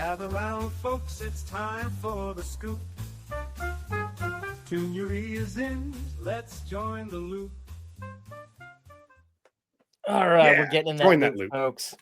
Gather round, folks, it's time for the scoop. Tune your ears in, let's join the loop. All right, Yeah, we're getting in join that that loop, loop. folks.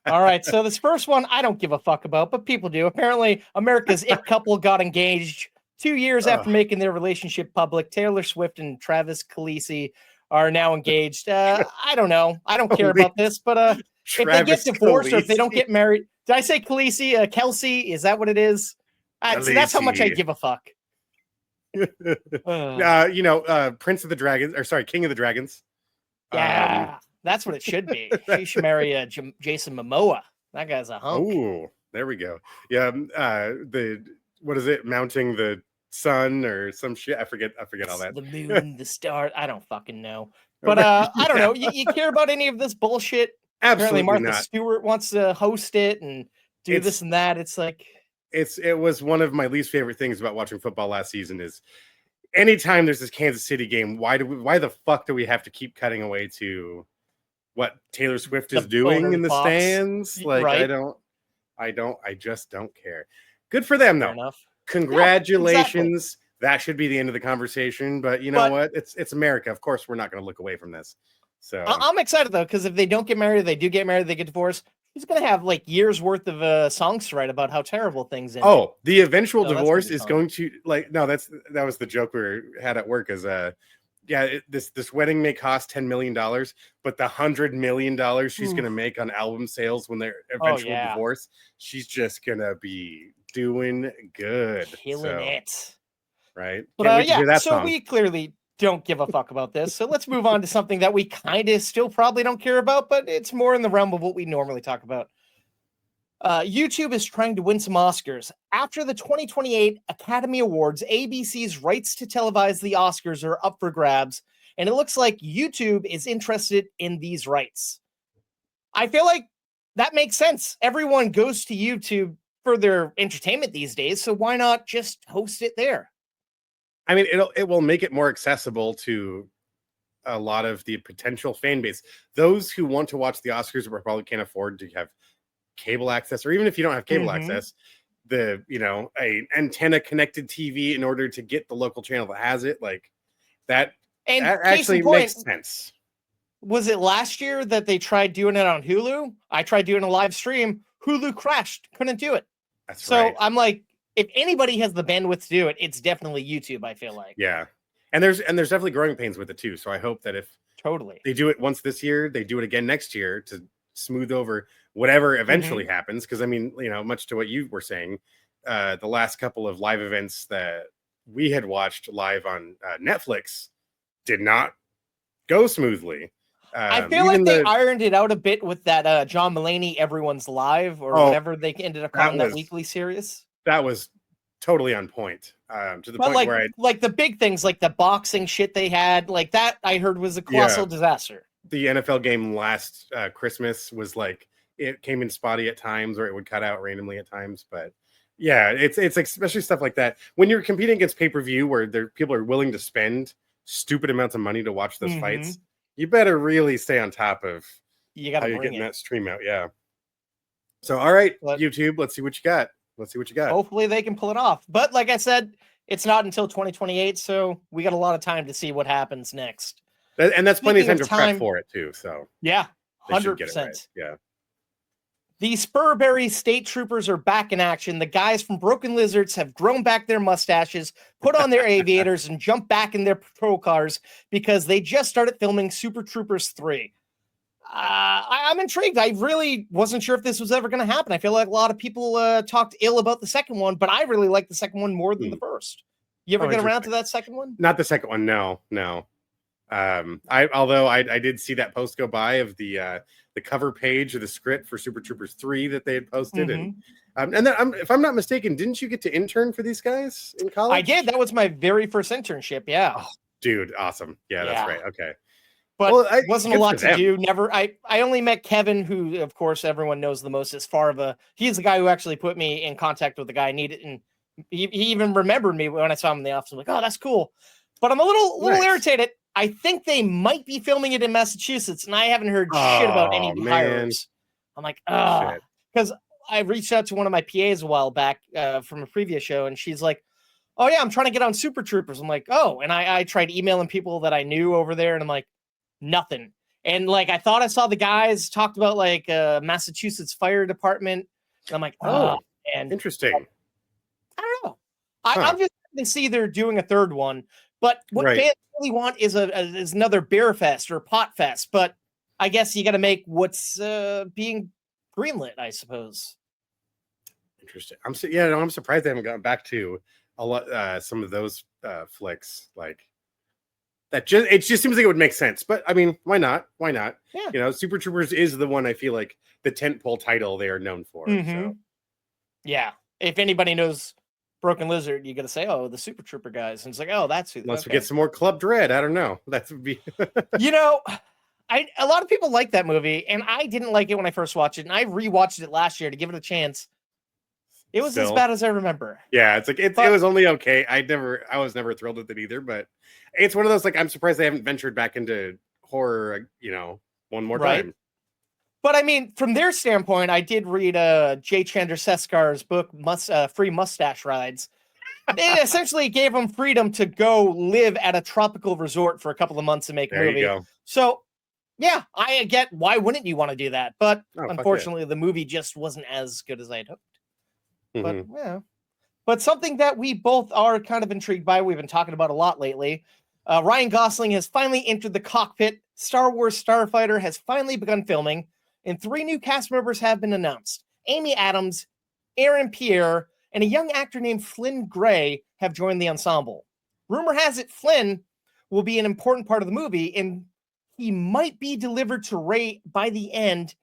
All right, so this first one, I don't give a fuck about, but people do. Apparently, America's it couple got engaged 2 years after making their relationship public. Taylor Swift and Travis Kelce are now engaged. I don't know. I don't care about this, but if they get divorced or if they don't get married, did I say Kelce? Kelsey? Is that what it is? So that's how much I give a fuck. Prince of the Dragons, or sorry, King of the Dragons. Yeah, that's what it should be. She should marry Jason Momoa. That guy's a hunk. Oh, there we go. Yeah, what is it? Mounting the sun or some shit. I forget all that. The moon, the stars. I don't fucking know. But I don't know. You care about any of this bullshit? Absolutely Apparently Martha not. Stewart wants to host it and do this and that. It's like it was one of my least favorite things about watching football last season is anytime there's this Kansas City game, why the fuck do we have to keep cutting away to what Taylor Swift is doing in the stands? Like, right? I just don't care. Good for them, though. Fair enough. Congratulations. Yeah, exactly. That should be the end of the conversation. But you know what? It's America. Of course, we're not going to look away from this. So I'm excited, though, because if they don't get married, they do get married, they get divorced. He's going to have like years worth of songs to write about how terrible things end. Oh, the eventual divorce is going to that was the joke we had at work is this wedding may cost $10 million, but the $100 million she's going to make on album sales when their eventual divorce, she's just going to be doing good. Killing it. Right. But so we clearly don't give a fuck about this. So let's move on to something that we kind of still probably don't care about, but it's more in the realm of what we normally talk about. YouTube is trying to win some Oscars. After the 2028 Academy Awards, ABC's rights to televise the Oscars are up for grabs, and it looks like YouTube is interested in these rights. I feel like that makes sense. Everyone goes to YouTube for their entertainment these days, so why not just host it there? I mean, it will make it more accessible to a lot of the potential fan base. Those who want to watch the Oscars but probably can't afford to have cable access, or even if you don't have cable access, a antenna connected TV in order to get the local channel that has it, like that. And that actually makes sense. Was it last year that they tried doing it on Hulu? I tried doing a live stream. Hulu crashed, couldn't do it. That's right. So I'm like, if anybody has the bandwidth to do it, it's definitely YouTube, I feel like. Yeah. And there's definitely growing pains with it too. So I hope that if they do it once this year, they do it again next year to smooth over whatever eventually happens. Because I mean, much to what you were saying, the last couple of live events that we had watched live on Netflix did not go smoothly. I feel like they ironed it out a bit with that John Mulaney Everyone's Live or whatever they ended up calling that weekly series. That was totally on point. To the point where like the big things, like the boxing shit they had, like that I heard was a colossal disaster. The NFL game last Christmas was like, it came in spotty at times, or it would cut out randomly at times. But yeah, it's especially stuff like that when you're competing against pay-per-view, where people are willing to spend stupid amounts of money to watch those fights. You better really stay on top of how you're getting that stream out. Yeah. So, all right, YouTube, let's see what you got. Hopefully they can pull it off. But like I said, it's not until 2028, so we got a lot of time to see what happens next. And that's plenty of time to prep for it too. So yeah, 100%. Right. Yeah. The Spurberry State Troopers are back in action. The guys from Broken Lizards have grown back their mustaches, put on their aviators, and jumped back in their patrol cars because they just started filming Super Troopers 3. I'm intrigued. I really wasn't sure if this was ever going to happen. I feel like a lot of people talked ill about the second one, but I really like the second one more than the first. You ever get around to that second one? Not the second one. No. Although I did see that post go by of the cover page of the script for Super Troopers 3 that they had posted. And then if I'm not mistaken, didn't you get to intern for these guys in college? I did. That was my very first internship. Yeah. Oh, dude. Awesome. Yeah, that's right. Okay. But it wasn't a lot to do. I only met Kevin, who of course everyone knows the most as he's the guy who actually put me in contact with the guy I needed. And he even remembered me when I saw him in the office. I'm like, oh, that's cool. But I'm a little irritated. I think they might be filming it in Massachusetts, and I haven't heard shit about any hires. I'm like, because I reached out to one of my PAs a while back from a previous show, and she's like, "Oh yeah, I'm trying to get on Super Troopers." I'm like, "Oh," and I tried emailing people that I knew over there, and I'm like, nothing. And like I thought I saw the guys talked about like Massachusetts Fire Department, and I'm like, oh, and interesting. I don't know. I'm just to see they're doing a third one, but what fans really want is is another beer fest or pot fest. But I guess you got to make what's being greenlit, I suppose. Interesting. I'm surprised they haven't gotten back to a lot some of those flicks. Like it just seems like it would make sense. But I mean, why not? Why not? Yeah. You know, Super Troopers is the one I feel like the tentpole title they are known for. So. Yeah. If anybody knows Broken Lizard, you got to say, "Oh, the Super Trooper guys," and it's like, "Oh, that's who." Unless we get some more Club Dread, I don't know. That would be. You know, a lot of people like that movie, and I didn't like it when I first watched it, and I rewatched it last year to give it a chance. It was as bad as I remember. Yeah, it's like it was only okay. I was never thrilled with it either, but it's one of those like I'm surprised they haven't ventured back into horror, you know, one more time. But I mean, from their standpoint, I did read Jay Chandrasekhar's book, Free Mustache Rides. They essentially gave them freedom to go live at a tropical resort for a couple of months and make a movie. You go. So, yeah, I get why wouldn't you want to do that? But unfortunately, the movie just wasn't as good as I had hoped. But yeah, but something that we both are kind of intrigued by, we've been talking about a lot lately. Ryan Gosling has finally entered the cockpit. Star Wars Starfighter has finally begun filming, and 3 new cast members have been announced. Amy Adams, Aaron Pierre, and a young actor named Flynn Gray have joined the ensemble. Rumor has it Flynn will be an important part of the movie, and he might be delivered to Rey by the end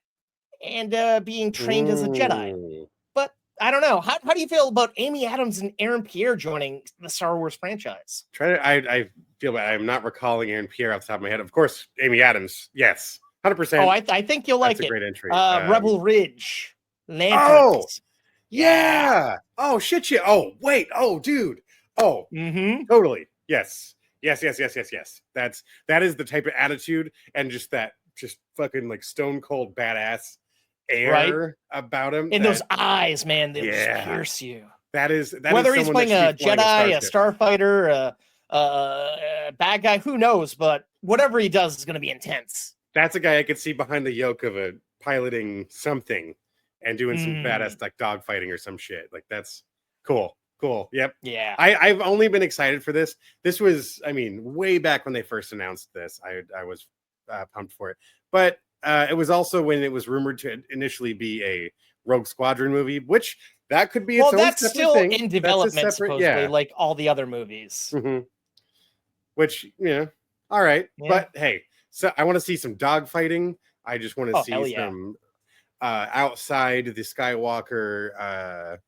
and being trained as a Jedi. But I don't know. How do you feel about Amy Adams and Aaron Pierre joining the Star Wars franchise? I feel bad. I'm not recalling Aaron Pierre off the top of my head. Of course, Amy Adams. Yes. 100%. Oh, I think you'll like it. That's a great entry. Rebel Ridge. Lanterns. Oh, yeah. Oh, shit. Yeah. Oh, wait. Oh, dude. Oh, totally. Yes. That is the type of attitude and just fucking like stone cold badass air about him. And those eyes, man, they just pierce you. That is whether he's playing a Jedi, a starfighter, a bad guy, who knows? But whatever he does is going to be intense. That's a guy I could see behind the yoke of a piloting something and doing some badass like dogfighting or some shit. Like that's cool. Yep. Yeah. I've only been excited for this. This was, I mean, way back when they first announced this. I was pumped for it. But it was also when it was rumored to initially be a Rogue Squadron movie, which that could be its own that's separate still thing. in development, supposedly, like all the other movies. Which, all right. Yeah. But hey, so I want to see some dogfighting. I just want to see some outside the Skywalker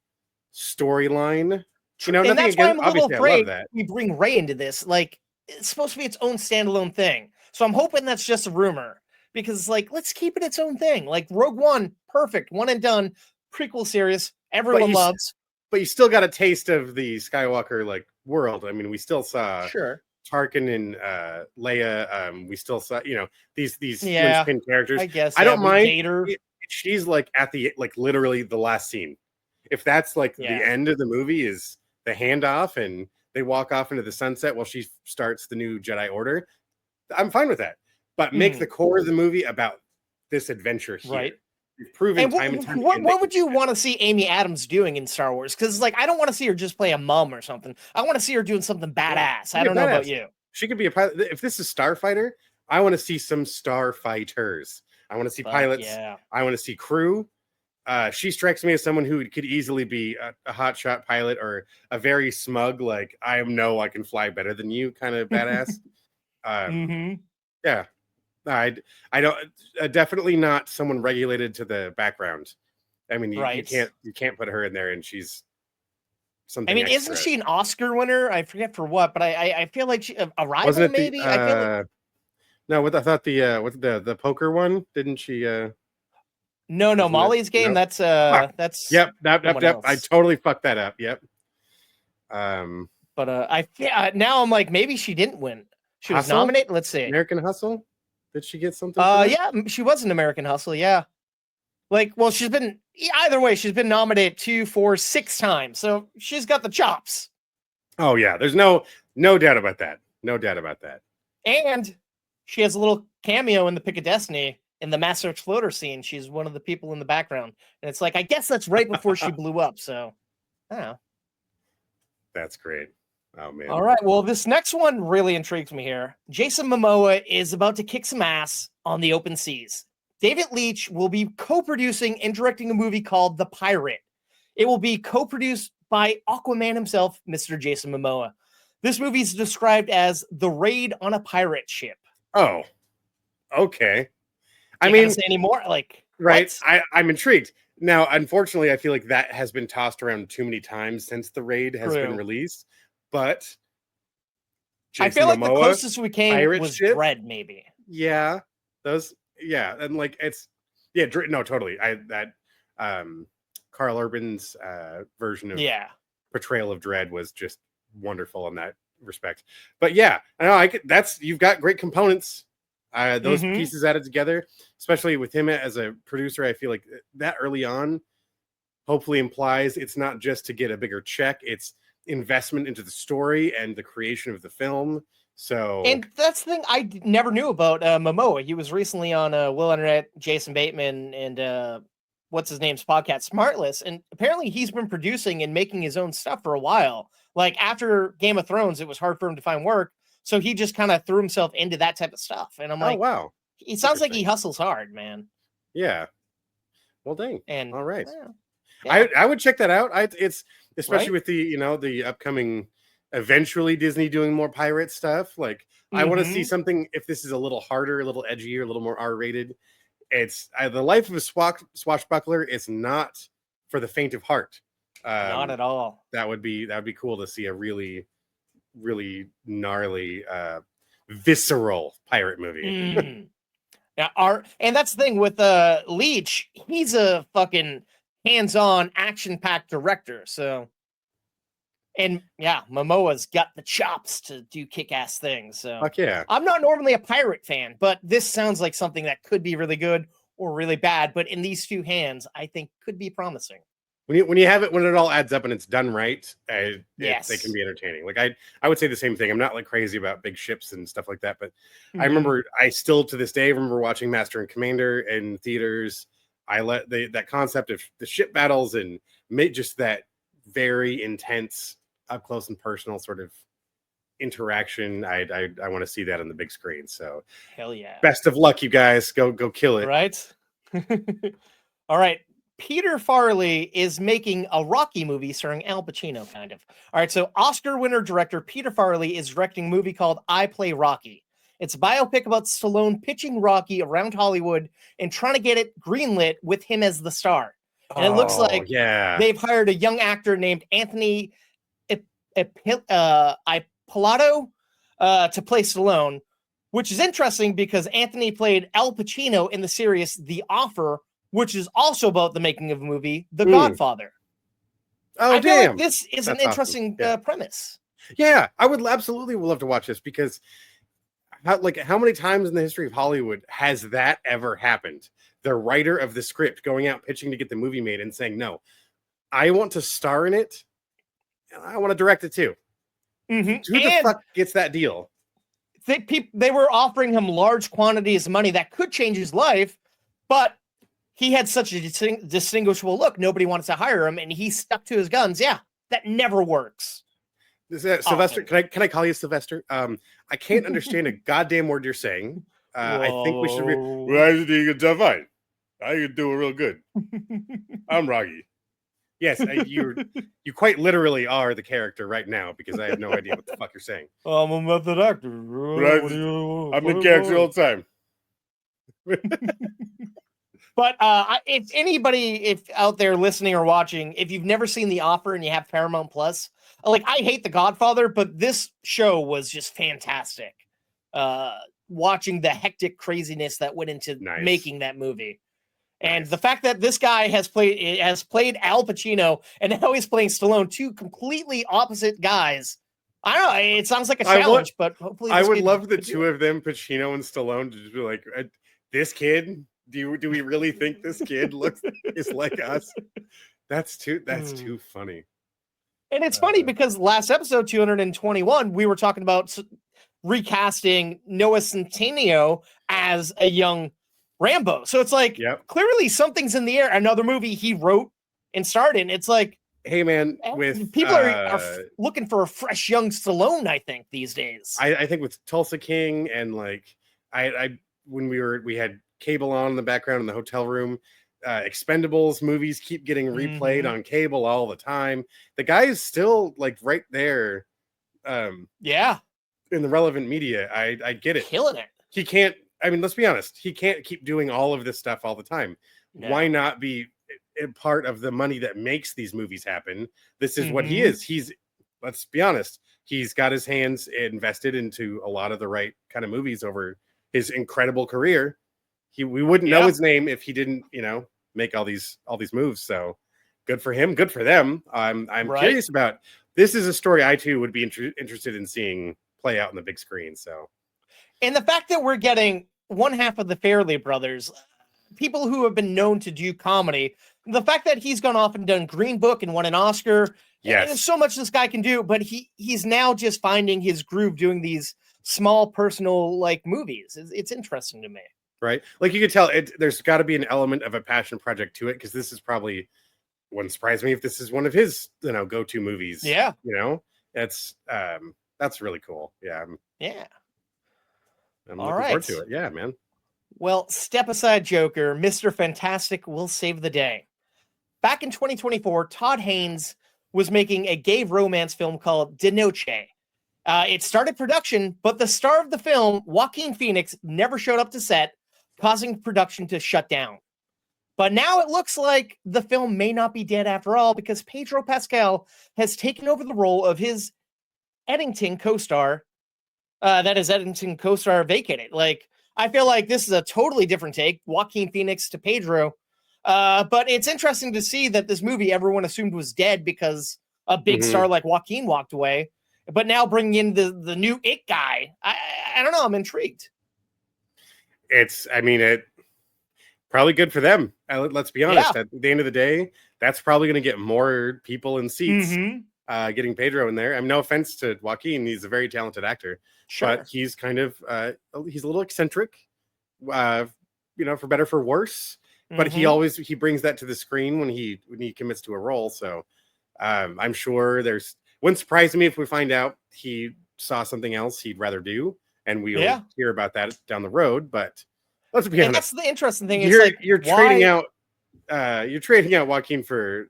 storyline. And that's why I'm a little afraid we bring Rey into this. Like, it's supposed to be its own standalone thing. So I'm hoping that's just a rumor. Because, like, let's keep it its own thing. Like, Rogue One, perfect, one and done, prequel series, everyone loves. But you still got a taste of the Skywalker, like, world. I mean, we still saw Tarkin and Leia. We still saw, these linchpin characters. I guess. I don't mind. Vader. She's, like, at the, like, literally the last scene. If that's, like, the end of the movie is the handoff and they walk off into the sunset while she starts the new Jedi Order, I'm fine with that. But make the core of the movie about this adventure here. Right. You've proven time and time again. What would you want to see Amy Adams doing in Star Wars? Because, like, I don't want to see her just play a mum or something. I want to see her doing something badass. I don't know about you. She could be a pilot. If this is Starfighter, I want to see some starfighters. I want to see pilots. Yeah. I want to see crew. She strikes me as someone who could easily be a hotshot pilot or a very smug, like, I can fly better than you kind of badass. Yeah. I don't definitely not someone regulated to the background. I mean, you can't put her in there and she's something. I mean, isn't she an Oscar winner? I forget for what, but I feel like she a rival wasn't it maybe. I feel like... No, I thought the poker one, didn't she? No, Molly's Game. That's that's yep. I totally fucked that up. Yep. But now I'm like, maybe she didn't win. She was nominated. Let's see. American Hustle. Did she get something? Yeah, she was an American Hustle. Yeah. Like, well, she's been either way, she's been nominated 2, 4, 6 times, so she's got the chops. Oh yeah, there's no doubt about that. No doubt about that. And she has a little cameo in the Pick of Destiny in the Master Exploder scene. She's one of the people in the background, and it's like I guess that's right before she blew up. So, I don't know. That's great. Oh man. All right. Well, this next one really intrigues me here. Jason Momoa is about to kick some ass on the open seas. David Leitch will be co-producing and directing a movie called The Pirate. It will be co-produced by Aquaman himself, Mr. Jason Momoa. This movie is described as the raid on a pirate ship. Oh, okay. I Can't mean, say any more. Like, right. what? I'm intrigued. Now, unfortunately, I feel like that has been tossed around too many times since the raid has been True. released. But I feel like the Momoa, closest we came pirate was ship? Dread, maybe. yeah, those, yeah, and like it's, yeah, no, totally. Carl Urban's version of Yeah. portrayal of Dread was just wonderful in that respect. But yeah, I know you've got great components. Those Mhm. pieces added together, especially with him as a producer, I feel like that early on hopefully implies it's not just to get a bigger check, it's investment into the story and the creation of the film. So And that's the thing I never knew about Momoa. He was recently on Will Internet, Jason Bateman, and what's his name's podcast, Smartless. And apparently he's been producing and making his own stuff for a while. Like after Game of Thrones, it was hard for him to find work. So he just kind of threw himself into that type of stuff. And I'm oh like, wow. it sounds like he Interesting. hustles hard, man. Yeah. Well dang. And All right. yeah. I would check that out. It's especially Right? with the the upcoming eventually Disney doing more pirate stuff. Like I want to see Mhm. something if this is a little harder, a little edgier, a little more R-rated. It's the life of a swashbuckler is not for the faint of heart. Not at all. That would be cool to see a really gnarly visceral pirate movie. Mm. Yeah, and that's the thing with Leach, he's a fucking hands-on, action-packed director. So, and yeah, Momoa's got the chops to do kick-ass things. So, Fuck yeah. I'm not normally a pirate fan, but this sounds like something that could be really good or really bad. But in these two hands, I think could be promising. When you have it, when it all adds up and it's done right, Yes. they can be entertaining. Like I would say the same thing. I'm not like crazy about big ships and stuff like that, but I Mhm. remember I still to this day remember watching Master and Commander in theaters. I let that concept of the ship battles and made just that very intense, up close and personal sort of interaction. I want to see that on the big screen. So Hell yeah. best of luck, you guys. Go kill it. Right? All right. Peter Farrelly is making a Rocky movie starring Al Pacino, kind of. All right. So, Oscar winner director Peter Farrelly is directing a movie called I Play Rocky. It's a biopic about Stallone pitching Rocky around Hollywood and trying to get it greenlit with him as the star. And it looks like yeah. they've hired a young actor named Anthony Ippolito to play Stallone, which is interesting because Anthony played Al Pacino in the series The Offer, which is also about the making of a movie, The Godfather. Oh I feel like damn. this is an That's awesome. interesting Yeah. Premise. Yeah, I would absolutely love to watch this because how many times in the history of Hollywood has that ever happened? The writer of the script going out pitching to get the movie made and saying, "No, I want to star in it and I want to direct it too." Mhm. Who the And fuck gets that deal? they were offering him large quantities of money that could change his life, but he had such a distinguishable look. Nobody wanted to hire him, and he stuck to his guns. Yeah, that never works. Sylvester, can I call you Sylvester? I can't understand a goddamn word you're saying. I think we should be. Whoa. Well, I think it's fine. I can do it real good. I'm Rocky. Yes, you quite literally are the character right now because I have no idea what the fuck you're saying. I'm a method actor. I'm the character all the time. But if anybody, if out there listening or watching, if you've never seen The Offer and you have Paramount Plus, like I hate The Godfather, but this show was just fantastic. Watching the hectic craziness that went into Nice. making that movie. And Nice. the fact that this guy has played Al Pacino and now he's playing Stallone, two completely opposite guys. I don't know. It sounds like a challenge, but hopefully I this would kid love the could do two it. of them, Pacino and Stallone, to just be like, this kid Do we really think this kid is like us? That's too funny. And it's funny because last episode 221, we were talking about recasting Noah Centineo as a young Rambo. So it's like clearly something's in the air. Another movie he wrote and starred in. It's like, hey man, with people are looking for a fresh young Stallone, I think, these days. I think with Tulsa King and like when we had cable on in the background in the hotel room. Expendables movies keep getting replayed on cable all the time. The guy is still like right there. In the relevant media. I get it. Killing it. He can't, I mean, let's be honest. He can't keep doing all of this stuff all the time. No. Why not be a part of the money that makes these movies happen? This is what he is. Let's be honest. He's got his hands invested into a lot of the right kind of movies over his incredible career. We wouldn't know his name if he didn't, make all these moves. So good for him. Good for them. I'm curious about, this is a story I too would be interested in seeing play out on the big screen. So, and the fact that we're getting one half of the Farrelly brothers, people who have been known to do comedy, the fact that he's gone off and done Green Book and won an Oscar. Yes. There's so much this guy can do, but he's now just finding his groove doing these small personal like movies. It's interesting to me. Right. Like you could tell there's got to be an element of a passion project to it. Cause this is probably, wouldn't surprise me if this is one of his, go-to movies. Yeah. That's really cool. Yeah. I'm all looking right. forward to it. Yeah, man. Well, step aside, Joker. Mr. Fantastic will save the day. Back in 2024, Todd Haynes was making a gay romance film called De Noche. It started production, but the star of the film, Joaquin Phoenix, never showed up to set, causing production to shut down. But now it looks like the film may not be dead after all, because Pedro Pascal has taken over the role of his Eddington co-star. That is Eddington co-star vacated. Like, I feel like this is a totally different take, Joaquin Phoenix to Pedro. But it's interesting to see that this movie everyone assumed was dead because a big star like Joaquin walked away. But now bringing in the new It guy, I don't know. I'm intrigued. It probably good for them. Let's be honest. At the end of the day, that's probably going to get more people in seats. Getting Pedro in there. I mean, no offense to Joaquin, he's a very talented actor, but he's kind of he's a little eccentric, for better for worse. But he brings that to the screen when he commits to a role. So I'm sure wouldn't surprise me if we find out he saw something else he'd rather do, and we'll hear about that down the road. But let's be honest. That's the interesting thing. You're trading out Joaquin for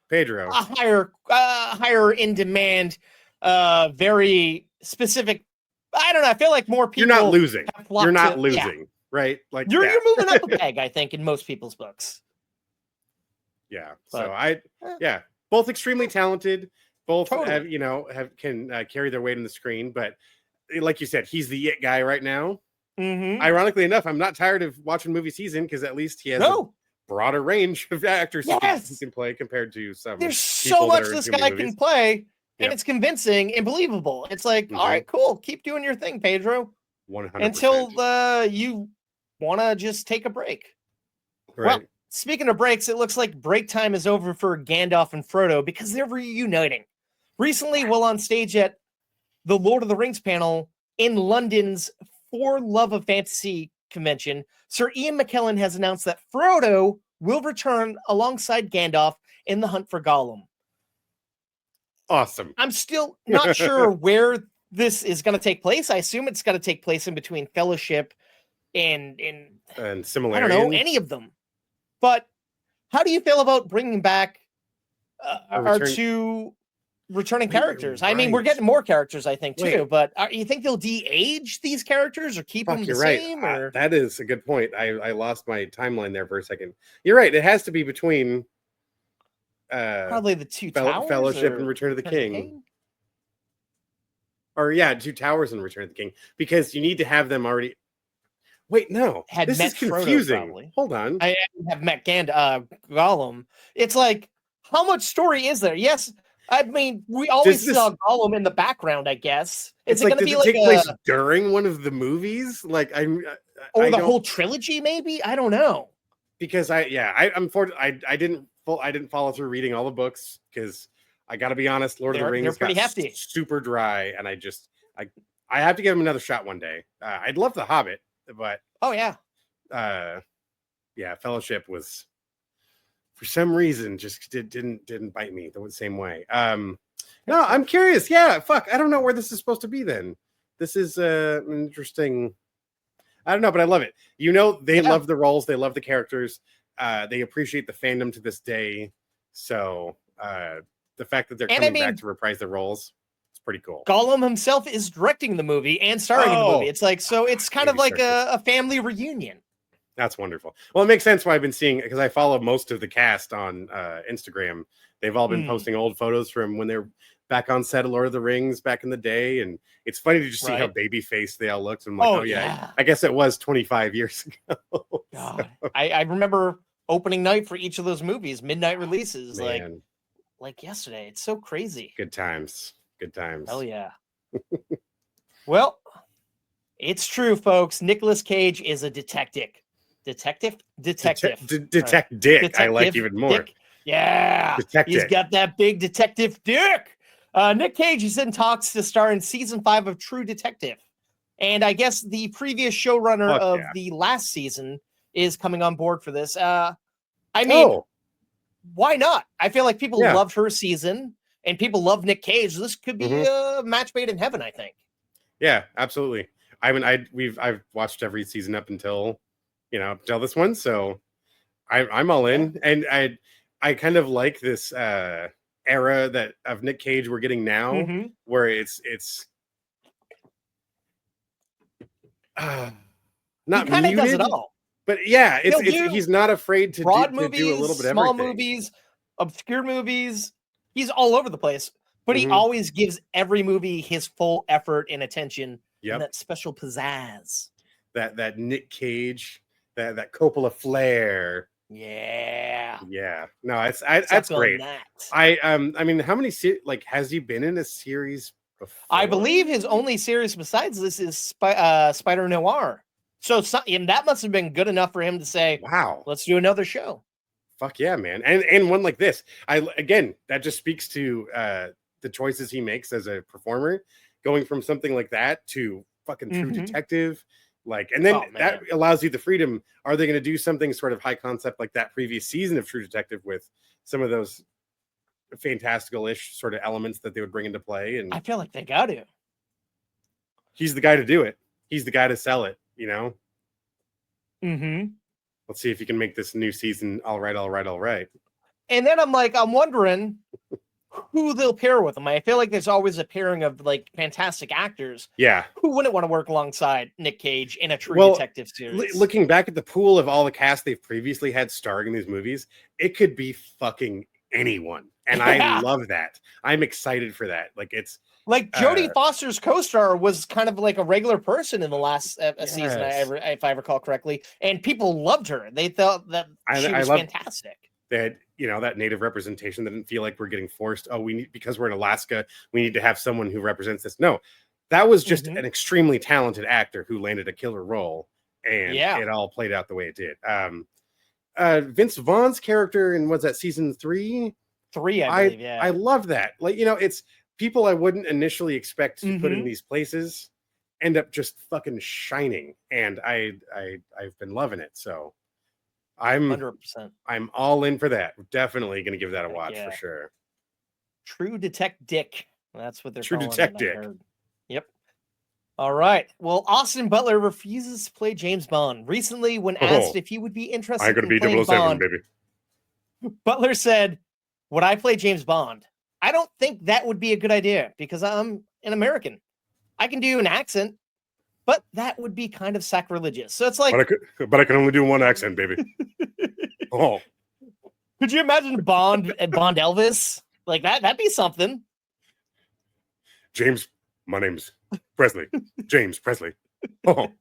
Pedro, a higher in demand, very specific. I don't know. I feel like more people. You're not losing. Right? Like you're moving up a peg, I think, in most people's books. Yeah. But, both extremely talented. Both totally. can carry their weight on the screen. But like you said, he's the it guy right now. Mm-hmm. Ironically enough, I'm not tired of watching movie season because at least he has a broader range of actors he can play compared to some. There's so much this guy can play, and it's convincing and believable. It's like, all right, cool, keep doing your thing, Pedro. 100%. Until you want to just take a break. Right. Well, speaking of breaks, it looks like break time is over for Gandalf and Frodo because they're reuniting. Recently, while on stage at the Lord of the Rings panel in London's For Love of Fantasy convention, Sir Ian McKellen has announced that Frodo will return alongside Gandalf in the hunt for Gollum. Awesome. I'm still not sure where this is going to take place. I assume it's going to take place in between Fellowship and Silmarillion. I don't know, any of them. But how do you feel about bringing back our two returning characters? I mean, we're getting more characters, I think, too. But you think they'll de-age these characters or keep them the same? Or? That is a good point. I lost my timeline there for a second. You're right. It has to be between probably the Two Towers Fellowship and Return of the King. Or Two Towers and Return of the King, because you need to have them already. Wait, no, this is confusing. Frodo, hold on. I have met Gollum. It's like, how much story is there? Yes, I mean, we always saw Gollum in the background, I guess. Is it going to be like take place during one of the movies? Like, or I the don't- whole trilogy, maybe. I don't know. because I didn't follow through reading all the books because I got to be honest, Lord of the They're Rings pretty got hefty. super dry, and I have to give him another shot one day. I'd love The Hobbit, but Oh yeah. yeah, Fellowship was for some reason just didn't bite me the same way. No, I'm curious. Yeah, fuck, I don't know where this is supposed to be. Then this is an interesting. I don't know, but I love it. You know, they love the roles, they love the characters, they appreciate the fandom to this day. So the fact that they're coming back to reprise the roles, it's pretty cool. Gollum himself is directing the movie and starring in the movie. It's like, so it's kind of like a family reunion. That's wonderful. Well, it makes sense why I've been seeing, because I follow most of the cast on Instagram. They've all been posting old photos from when they're back on set of Lord of the Rings back in the day, and it's funny to just see how baby faced they all looked. I'm like, oh yeah, I guess it was 25 years ago. God, I remember opening night for each of those movies, midnight releases, like yesterday. It's so crazy. Good times. Good times. Hell yeah. Well, it's true, folks. Nicolas Cage is a detective. Detective. Dick. I like even more. Dick. Yeah. Detective. He's got that big detective dick. Nick Cage is in talks to star in season 5 of True Detective. And I guess the previous showrunner of the last season is coming on board for this. I mean, why not? I feel like people loved her season and people love Nick Cage. This could be a match made in heaven, I think. Yeah, absolutely. I mean, I've watched every season up until this one, so I'm all in. And I kind of like this era that of Nick Cage we're getting now, where it's not he kind of does it muted, all. but yeah, he's not afraid to broad do movies, a little bit of small everything. movies, obscure movies. He's all over the place, but he always gives every movie his full effort and attention and that special pizzazz. That Nick Cage, that Coppola flair. Yeah. No, that's great. That. I mean, how many has he been in a series before? I believe his only series besides this is Spider Noir. So and that must have been good enough for him to say, "Wow, let's do another show." Fuck yeah, man! And one like this, that just speaks to the choices he makes as a performer, going from something like that to fucking True Detective. And then that allows you the freedom. Are they going to do something sort of high concept like that previous season of True Detective with some of those fantastical-ish sort of elements that they would bring into play? And I feel like they got to. He's the guy to do it. He's the guy to sell it, Let's see if you can make this new season all right. And then I'm wondering who they'll pair with him. I feel like there's always a pairing of fantastic actors. Yeah. Who wouldn't want to work alongside Nick Cage in a True Detective series? Looking back at the pool of all the cast they've previously had starring in these movies, it could be fucking anyone. And I love that. I'm excited for that. It's like Jodie Foster's co-star was kind of like a regular person in the last season, if I recall correctly, and people loved her. They thought that she was fantastic. That that native representation didn't feel like we're getting forced. Oh, because we're in Alaska, we need to have someone who represents this. No, that was just an extremely talented actor who landed a killer role, and it all played out the way it did. Vince Vaughn's character in what's that, season 3? I believe. Yeah, I love that. It's people I wouldn't initially expect to put in these places end up just fucking shining, and I've been loving it. So I'm 100%. I'm all in for that. Definitely going to give that a watch for sure. True Detective. That's what they're True calling Detective. Yep. All right. Well, Austin Butler refuses to play James Bond. Recently, when asked if he would be interested I'm going to in be playing 007, Bond, baby. Butler said, "Would I play James Bond? I don't think that would be a good idea because I'm an American. I can do an accent, but that would be kind of sacrilegious." So it's like, but I can only do one accent, baby. Could you imagine Bond Elvis like that? That'd be something. James, my name's Presley. James Presley. Oh.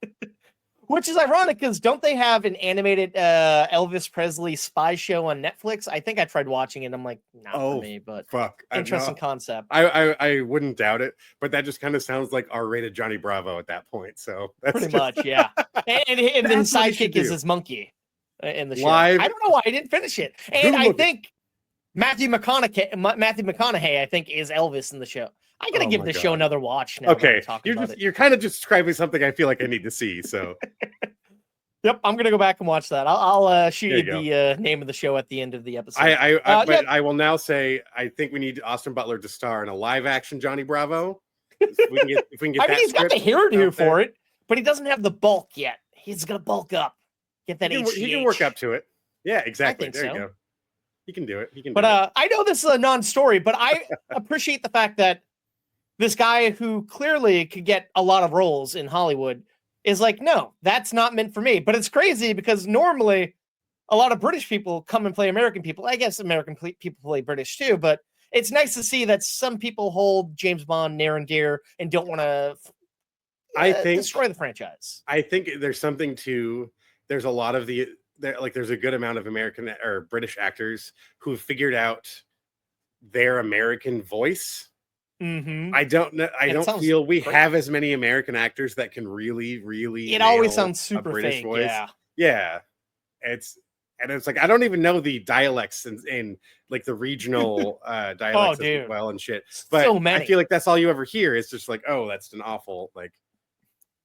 Which is ironic because don't they have an animated Elvis Presley spy show on Netflix? I think I tried watching it. I'm like, not for me, but Fuck. interesting concept. I wouldn't doubt it, but that just kind of sounds like R-rated Johnny Bravo at that point. So that's Pretty just- much, yeah. And his That's what he should sidekick is do. his monkey in the show. Live- I don't know why I didn't finish it. And Who I looked- think Matthew McConaughey, I think, is Elvis in the show. I gotta Oh give my this show God. another watch now. that we're Okay, talking about it. you're kind of just describing something I feel like I need to see. So Yep, I'm gonna go back and watch that. I'll shoot There you you the name of the show at the end of the episode. but I will now say I think we need Austin Butler to star in a live action Johnny Bravo. If we can get I mean, that he's got the script hairdo out there. for it, but he doesn't have the bulk yet. He's gonna bulk up, get that He can work HGH. up to it. Yeah, exactly. think There so. you go. He can do it. He can. But do it. I know this is a non-story, but I appreciate the fact that this guy who clearly could get a lot of roles in Hollywood is like, no, that's not meant for me. But it's crazy because normally a lot of British people come and play American people. I guess American people play British too, but it's nice to see that some people hold James Bond near and dear and don't want to I think destroy the franchise. I think there's something to. There's a lot of there's a good amount of American or British actors who figured out their American voice. Mm-hmm. I don't know. I It don't sounds feel we great. have as many American actors that can really. It always nail sounds a super British fake. voice. Yeah. Yeah, it's like I don't even know the dialects in like the regional dialects as dude. well and shit. But So many. I feel like that's all you ever hear. It's just like, oh, that's an awful like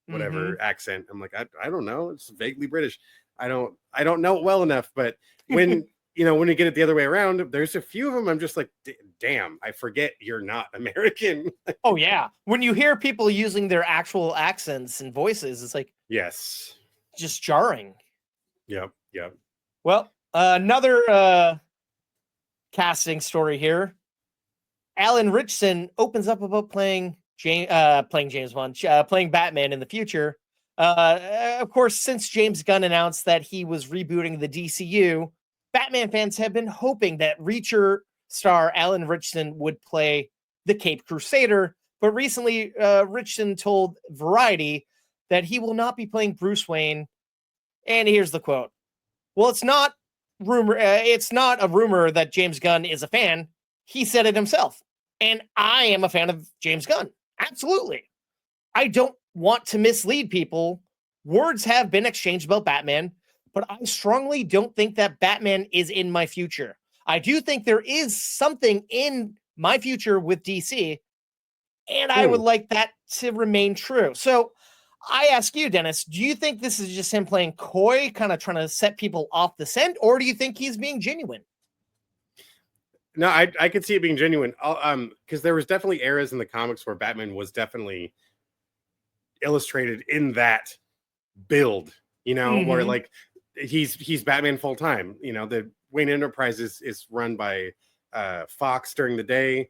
whatever Mhm. accent. I'm like, I don't know. It's vaguely British. I don't know it well enough. But when when you get it the other way around, there's a few of them. I'm just like, damn, I forget you're not American. Oh yeah. When you hear people using their actual accents and voices, it's like Yes. just jarring. Yep. Well, another casting story here. Alan Ritchson opens up about playing James Bond, playing Batman in the future. Of course, since James Gunn announced that he was rebooting the DCU, Batman fans have been hoping that Reacher star Alan Ritchson would play the Caped Crusader. But recently, Ritchson told Variety that he will not be playing Bruce Wayne. And here's the quote. Well, it's not a rumor that James Gunn is a fan. He said it himself. And I am a fan of James Gunn. Absolutely. I don't want to mislead people. Words have been exchanged about Batman, but I strongly don't think that Batman is in my future. I do think there is something in my future with DC, and I would like that to remain true. So I ask you, Dennis, do you think this is just him playing coy, kind of trying to set people off the scent, or do you think he's being genuine? No, I could see it being genuine. Because there was definitely eras in the comics where Batman was definitely illustrated in that build, where Mhm. like he's Batman full time. The Wayne Enterprises is run by Fox during the day.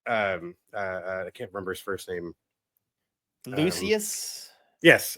I can't remember his first name. Lucius? Yes.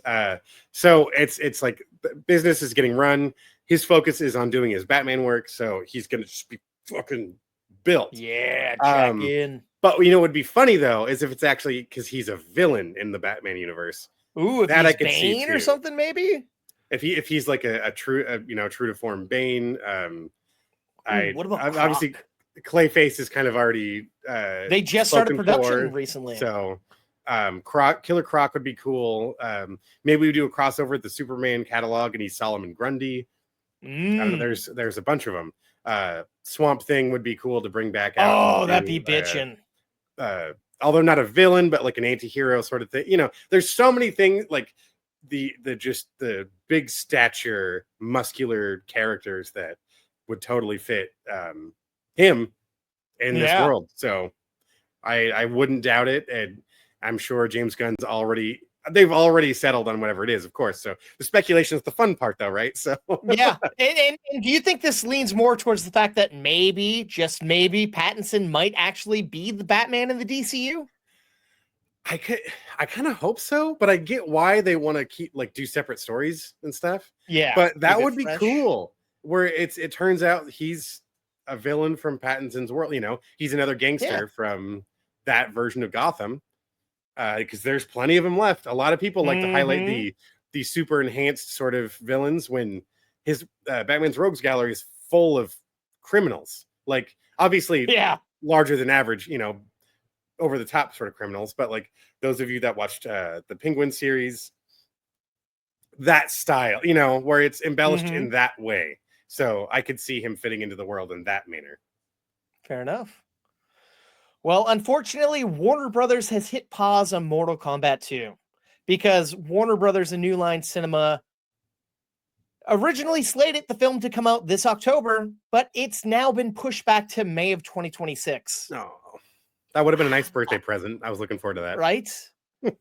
So it's like business is getting run. His focus is on doing his Batman work, so he's gonna just be fucking built. Yeah, check in. But what would be funny though is if it's actually because he's a villain in the Batman universe. Ooh, if that I he's could see Bane or too. something, maybe? If he's like a true to form Bane. What about obviously Croc? Clayface is kind of already They just started spoken production for, recently. So Killer Croc would be cool. Maybe we do a crossover with the Superman catalog and he's Solomon Grundy. I don't know, there's a bunch of them. Swamp Thing would be cool to bring back out. Oh, that'd be bitchin'. Although not a villain, but like an anti-hero sort of thing. There's so many things like the big stature, muscular characters that would totally fit him in this Yeah. world. So I wouldn't doubt it. And I'm sure James Gunn's they've already settled on whatever it is, of course. So the speculation is the fun part though, right? So Yeah. And do you think this leans more towards the fact that maybe, just maybe, Pattinson might actually be the Batman in the DCU? I kind of hope so, but I get why they want to keep do separate stories and stuff. Yeah. But that keep it would be fresh. cool. Where it turns out he's a villain from Pattinson's world. He's another gangster from that version of Gotham. Because there's plenty of them left. A lot of people like to highlight these super enhanced sort of villains when his Batman's Rogues Gallery is full of criminals, like obviously Yeah. larger than average, over the top sort of criminals, but like those of you that watched the Penguin series, that style, where it's embellished in that way. So I could see him fitting into the world in that manner. Fair enough. Well, unfortunately, Warner Brothers has hit pause on Mortal Kombat 2 because Warner Brothers and New Line Cinema originally slated the film to come out this October, but it's now been pushed back to May of 2026. Oh, that would have been a nice birthday present. I was looking forward to that. Right?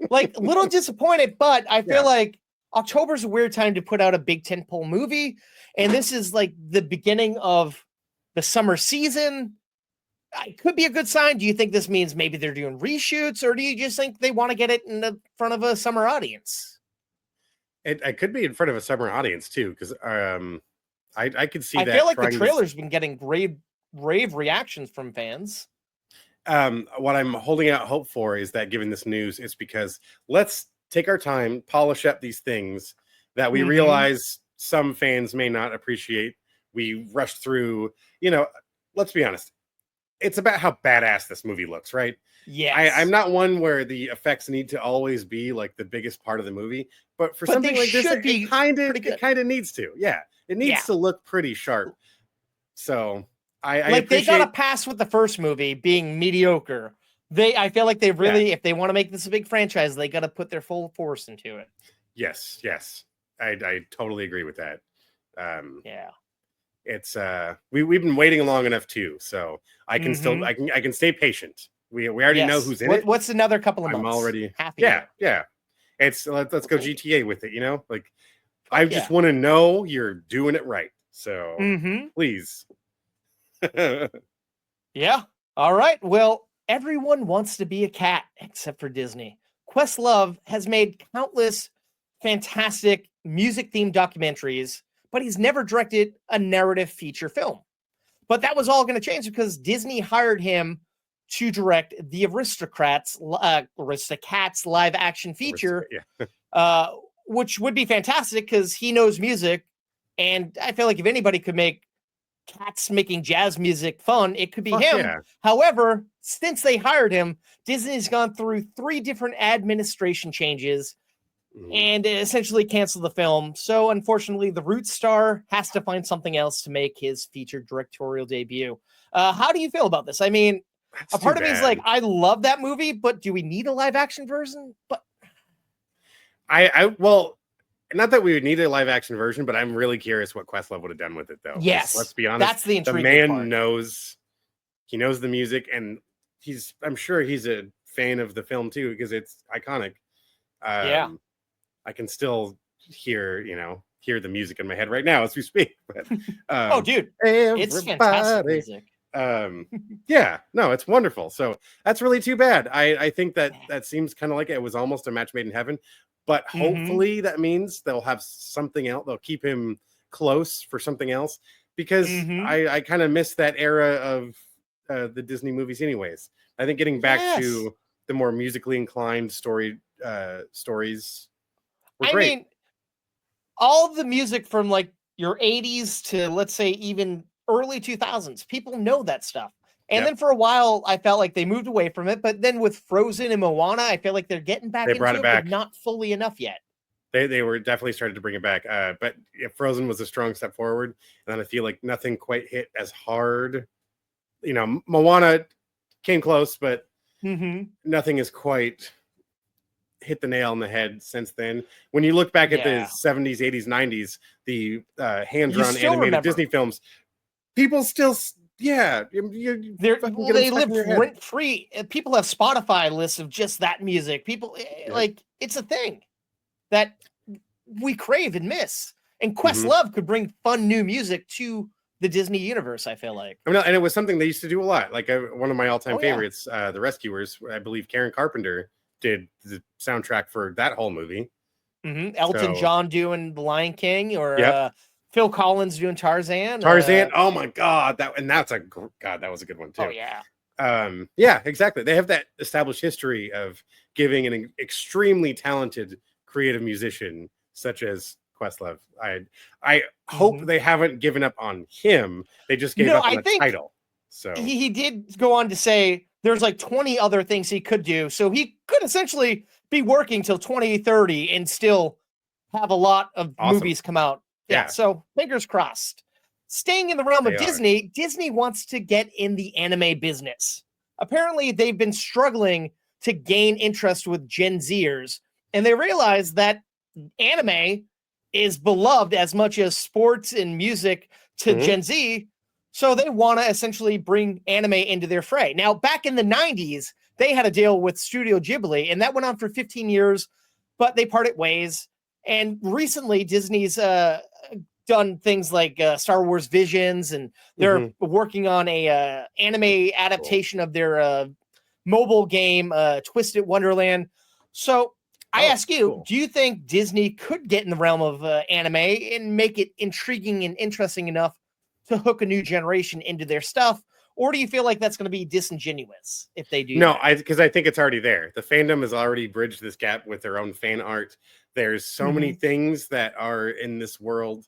Like, a little disappointed, but I feel Yeah. like October's a weird time to put out a big tentpole movie, and this is like the beginning of the summer season. It could be a good sign. Do you think this means maybe they're doing reshoots, or do you just think they want to get it in the front of a summer audience? It could be in front of a summer audience too, because I could see I that. feel like the trying to- trailer's been getting rave reactions from fans. What I'm holding out hope for is that given this news, it's because let's take our time, polish up these things that we realize some fans may not appreciate. We rushed through, let's be honest. It's about how badass this movie looks, right? Yeah, I'm not one where the effects need to always be like the biggest part of the movie, but for But something they like this, should be it kind pretty good. of needs to. Yeah, it needs Yeah. to look pretty sharp. So I like they appreciate. got a pass with the first movie being mediocre. I feel like they really, if they want to make this a big franchise, they got to put their full force into it. Yes, I totally agree with that. Yeah. It's we've been waiting long enough too, so I can still I can stay patient. We already know Yes. who's in it. What's another couple of I'm months? already Half a yeah year. It's let's go Okay. GTA with it. Like I just yeah. want to know you're doing it right. So please. Yeah. All right. Well, everyone wants to be a cat except for Disney. Questlove has made countless fantastic music-themed documentaries, but he's never directed a narrative feature film. But that was all going to change because Disney hired him to direct the Aristocats live action feature, which would be fantastic because he knows music. And I feel like if anybody could make cats making jazz music fun, it could be Fuck him. yeah. However, since they hired him, Disney's gone through 3 different administration changes and essentially canceled the film. So unfortunately, the Roots star has to find something else to make his featured directorial debut. How do you feel about this? I mean, That's a part too of me is bad. like, I love that movie, but do we need a live action version? But well, not that we would need a live action version, but I'm really curious what Questlove would have done with it, though. 'Cause yes, let's be honest. that's the The intriguing man part. knows the music, and I'm sure he's a fan of the film too, because it's iconic. Yeah. I can still hear the music in my head right now as we speak. But, Oh, dude, it's fantastic music. Yeah, no, it's wonderful. So that's really too bad. I think that seems kind of like it was almost a match made in heaven, but hopefully that means they'll have something else. They'll keep him close for something else, because I kind of miss that era of the Disney movies anyways. I think getting back to the more musically inclined stories were I great. mean, all the music from like your 80s to let's say even early 2000s, people know that stuff. And then for a while, I felt like they moved away from it. But then with Frozen and Moana, I feel like they're getting back They into brought it it, back. but not fully enough yet. They were definitely started to bring it back. But Frozen was a strong step forward. And then I feel like nothing quite hit as hard. Moana came close, but nothing has quite hit the nail on the head since then. When you look back at the 70s, 80s, 90s, the hand-drawn still animated remember. Disney films, people still, They live rent free. People have Spotify lists of just that music. People like it's a thing that we crave and miss. And Questlove could bring fun new music to the Disney universe, I feel like. and it was something they used to do a lot. Like one of my all-time Oh, yeah. favorites, The Rescuers. I believe Karen Carpenter did the soundtrack for that whole movie. Elton So- John doing The Lion King, or Yep. Phil Collins doing Tarzan. Oh my god, that was a good one too. Oh yeah. Yeah, exactly. They have that established history of giving an extremely talented creative musician such as Questlove. I hope they haven't given up on him. They just gave up on the title. So he did go on to say there's like 20 other things he could do. So he could essentially be working till 2030 and still have a lot of movies come out. Yeah. So fingers crossed. Staying in the realm of Disney, Disney wants to get in the anime business. Apparently, they've been struggling to gain interest with Gen Zers, and they realize that anime is beloved as much as sports and music to Gen Z. So they want to essentially bring anime into their fray. Now, back in the 90s, they had a deal with Studio Ghibli, and that went on for 15 years, but they parted ways. And recently, Disney's done things like Star Wars Visions, and they're working on a anime adaptation of their mobile game, Twisted Wonderland. So I ask you, do you think Disney could get in the realm of anime and make it intriguing and interesting enough to hook a new generation into their stuff? Or do you feel like that's going to be disingenuous if they do? No, because I think it's already there. The fandom has already bridged this gap with their own fan art. There's so many things that are in this world.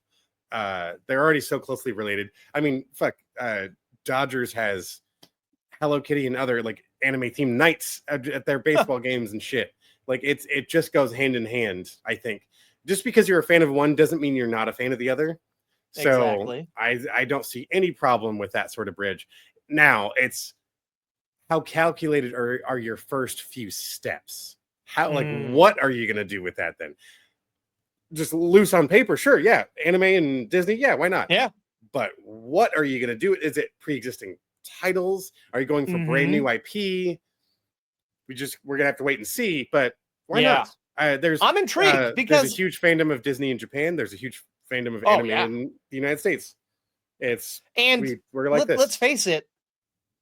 They're already so closely related. I mean, Dodgers has Hello Kitty and other like anime themed nights at their baseball games and shit. Like it just goes hand in hand. I think just because you're a fan of one doesn't mean you're not a fan of the other. So I don't see any problem with that sort of bridge. Now it's how calculated are your first few steps? How what are you gonna do with that then? Just loose on paper, sure, yeah. Anime and Disney, yeah, why not? Yeah. But what are you gonna do? Is it pre-existing titles? Are you going for brand new IP? We're gonna have to wait and see. But why not? I'm intrigued because there's a huge fandom of Disney in Japan. There's a huge fandom of anime in the United States. We're like this. Let's face it.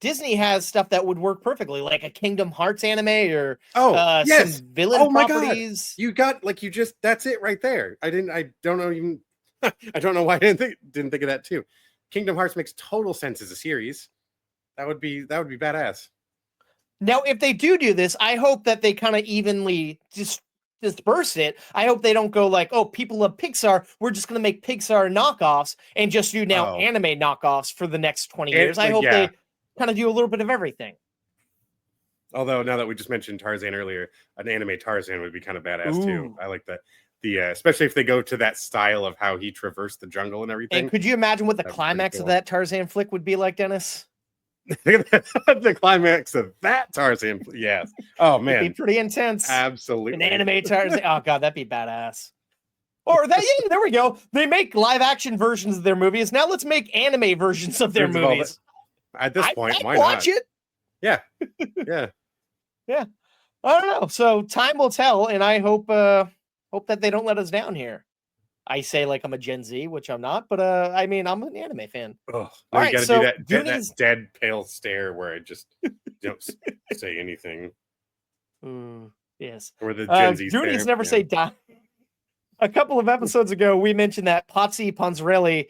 Disney has stuff that would work perfectly, like a Kingdom Hearts anime or some villain properties. God. You got that's it right there. I don't know why I didn't think of that too. Kingdom Hearts makes total sense as a series. That would be badass. Now, if they do this, I hope that they kind of evenly disperse it. I hope they don't go like, oh, people love Pixar, we're just going to make Pixar knockoffs and just do anime knockoffs for the next 20 years. I hope they kind of do a little bit of everything. Although now that we just mentioned Tarzan earlier, an anime Tarzan would be kind of badass too. I like that. Especially if they go to that style of how he traversed the jungle and everything. And could you imagine what the climax of that Tarzan flick would be like, Dennis? The climax of that Tarzan, yes. Oh man, it'd be pretty intense. Absolutely, an anime Tarzan. Oh god, that'd be badass. Or that, there we go. They make live action versions of their movies. Now let's make anime versions of their movies. At this point, why watch not? It. Yeah, yeah. I don't know. So time will tell, and I hope that they don't let us down here. I say like I'm a Gen Z, which I'm not, but I mean I'm an anime fan. All right, so do that dead pale stare where I just don't say anything. Yes. Or the Gen Z Goonies never say die. A couple of episodes ago, we mentioned that Pozzi Ponzarelli,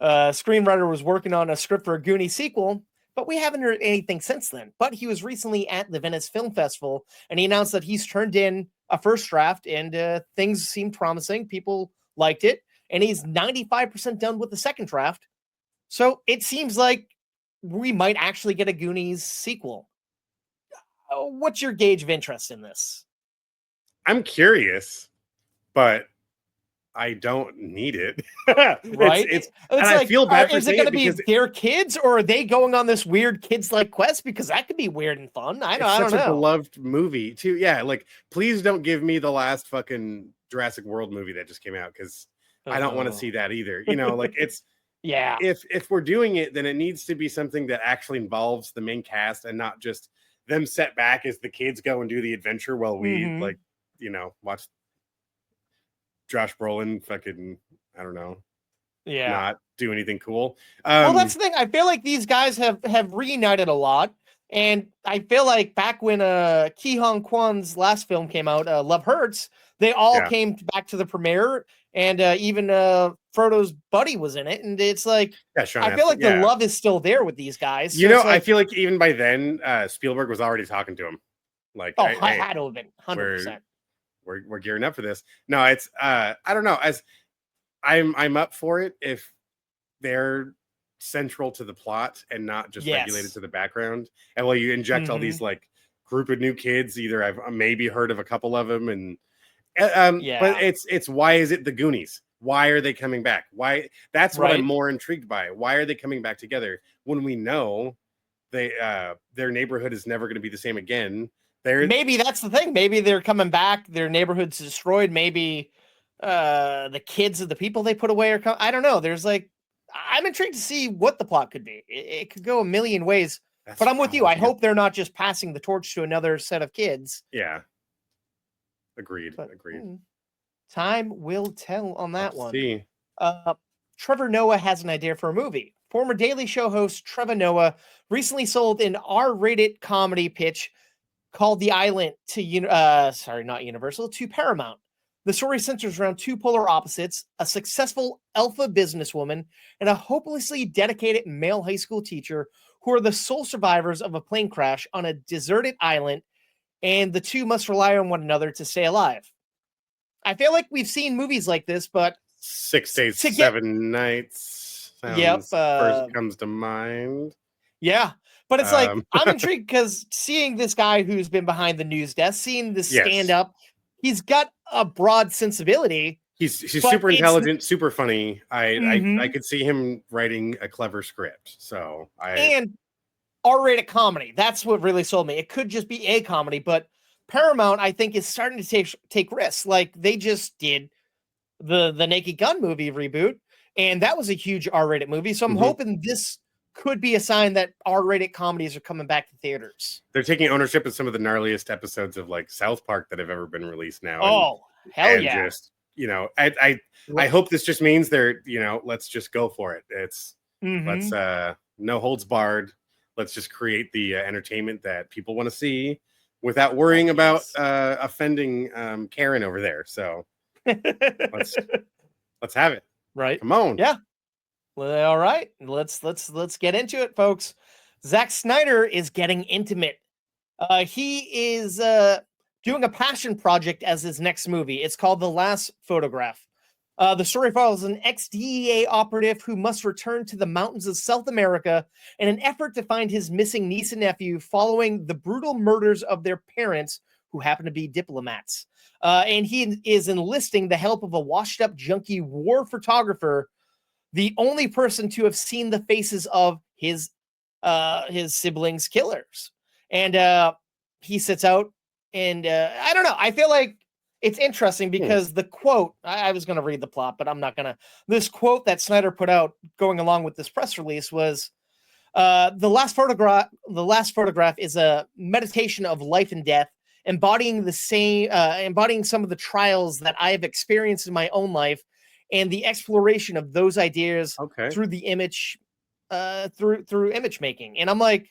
screenwriter, was working on a script for a Goonies sequel, but we haven't heard anything since then. But he was recently at the Venice Film Festival, and he announced that he's turned in a first draft, and things seemed promising. People liked it, and he's 95% done with the second draft. So it seems like we might actually get a Goonies sequel. What's your gauge of interest in this? I'm curious, but I don't need it. Right? It's like, I feel bad for is it going to be their kids, or are they going on this weird kids-like quest? Because that could be weird and fun. I don't know. It's such a beloved movie too. Yeah, like please don't give me the last fucking Jurassic World movie that just came out, because I don't want to see that either. You know, like it's If we're doing it, then it needs to be something that actually involves the main cast and not just them set back as the kids go and do the adventure while we watch Josh Brolin fucking, I don't know, not do anything cool. Well, that's the thing. I feel like these guys have reunited a lot, and I feel like back when Ki Hong Kwan's last film came out, Love Hurts, they all came back to the premiere, and even Frodo's buddy was in it, and it's like I feel like the love is still there with these guys. So I feel like even by then, Spielberg was already talking to him. Like, I had to have been 100%. we're gearing up for this. No, it's I don't know. As I'm up for it if they're central to the plot and not just regulated Yes. to the background. And while you inject all Mhm. these like group of new kids, either I've maybe heard of a couple of them, and but Yeah. it's why is it the Goonies? Why are they coming back? Why? That's what I'm Right. more intrigued by. Why are they coming back together when we know they their neighborhood is never going to be the same again? They're Maybe that's the thing. Maybe they're coming back. Their neighborhood's destroyed. Maybe the kids of the people they put away are I don't know. There's like I'm intrigued to see what the plot could be. It could go a million ways. that's But I'm with you. I probably- hope they're not just passing the torch to another set of kids. yeah. Agreed. But Agreed. time will tell on that Let's one. see. Trevor Noah has an idea for a movie. Former Daily Show host Trevor Noah recently sold an R-rated comedy pitch called The Island to not Universal, to Paramount. The story centers around two polar opposites, a successful alpha businesswoman and a hopelessly dedicated male high school teacher who are the sole survivors of a plane crash on a deserted island, and the two must rely on one another to stay alive. I feel like we've seen movies like this, but 6 days, to get- 7 nights. Yep, First comes to mind. yeah. But it's like I'm Um, intrigued because seeing this guy who's been behind the news desk, seeing this Yes. stand up, he's got a broad sensibility. He's But super it's- intelligent, super funny. I Mhm. could see him writing a clever script. So And R-rated comedy. That's what really sold me. It could just be a comedy, but Paramount, I think, is starting to take risks. Like they just did the Naked Gun movie reboot, and that was a huge R-rated movie. So I'm Mhm. hoping this could be a sign that R-rated comedies are coming back to theaters. they're taking ownership of some of the gnarliest episodes of like South Park that have ever been released now. Oh, hell and yeah. just I hope this just means they're let's just go for it. It's Mhm. let's no holds barred. Let's just create the entertainment that people want to see without worrying about Yes. offending Karen over there. So let's have it. Right. Come on. Yeah. Well, all right. Let's get into it, folks. Zack Snyder is getting intimate. He is doing a passion project as his next movie. It's called The Last Photograph. The story follows an ex-DEA operative who must return to the mountains of South America in an effort to find his missing niece and nephew following the brutal murders of their parents, who happen to be diplomats. And he is enlisting the help of a washed-up junkie war photographer, the only person to have seen the faces of his siblings' killers. And he sits out, and I don't know. I feel like it's interesting because the quote, I was going to read the plot, but I'm not going to. This quote that Snyder put out going along with this press release was, the last photograph is a meditation of life and death, embodying some of the trials that I have experienced in my own life and the exploration of those ideas Okay. through the image, through image making. And I'm like,